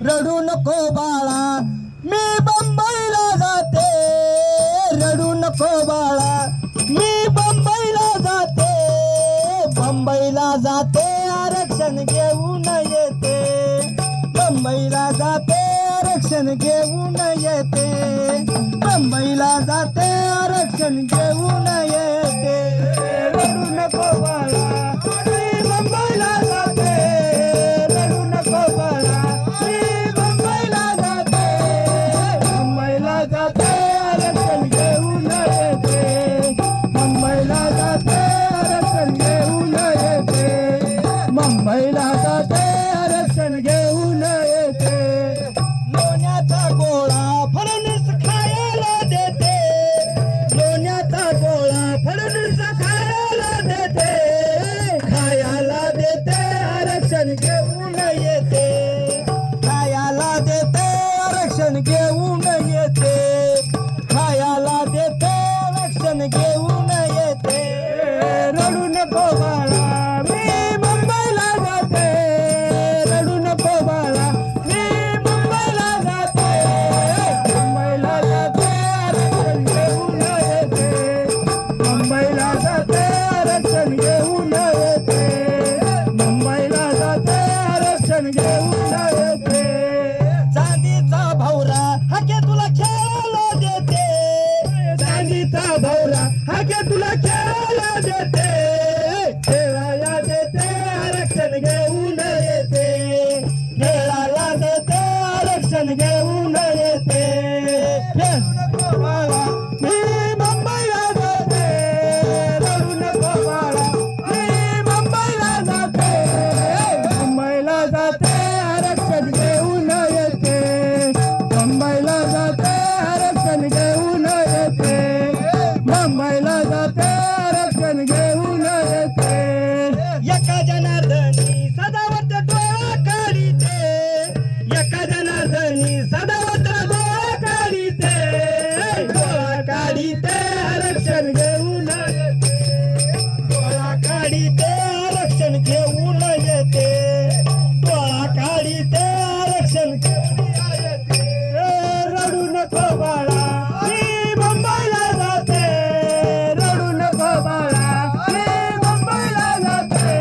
रडू नको बाळा मी बंबईला जाते, रडू नको बाळा मी बंबईला जाते, बंबईला जाते आरक्षण घेऊन येते, बंबईला जाते आरक्षण घेऊन येते, बंबईला जाते आरक्षण घेऊन येते, रडू नको बाळा मी बंबईला जाते, रडू नको बाळा मी बंबईला जाते, बंबईला जाते आरक्षण घेऊन येते, बंबईला जाते आरक्षण घेऊन येते, मुंबईला जाते आरक्षण घेऊन येते, लोण्याचा गोळा फडणवीस खायला देते, लोण्याचा गोळा फडणवीस खायला देते, खायला देते आरक्षण घेऊन येते, खायला देते आरक्षण घेऊन येते, खायला देते आरक्षण घेऊन येते, रडू नको बाळा मी मुंबईला जाते, रडू नको बाळा मी मुंबईला जाते, मुंबईला जाते आरक्षण घेऊन येते, मुंबईला जाते आरक्षण घेऊन येते, मुंबईला जाते आरक्षण घेऊन येते, चांदीचा भौरा हाके तुला खेळायला देते, चांदीचा भौरा हाके तुला खेळायला देते, खेळायला देते आरक्षण घेऊन येते, खेळायला देते आरक्षण घेऊन येते, रडू नको बाळा मी मुंबईला जाते, रडू नको बाळा मी मुंबईला जाते, मुंबईला जाते आरक्षण घेऊन येते, मुंबईला जाते आरक्षण घेऊन येते, मुंबईला जाते आरक्षण घेऊन येते, एका जनार्दनी सदावत डोळा काढीते, एका जनार्दनी सदावत डोळा काढीते, डोळा काढीते आरक्षण घेऊन येते, डोळा काढीते आरक्षण घेऊन येते, डोळा काढीते आरक्षण घेऊन येते, रडू नको बाळा मी मुंबईला जाते, रडू नको बाळा मी मुंबईला जाते,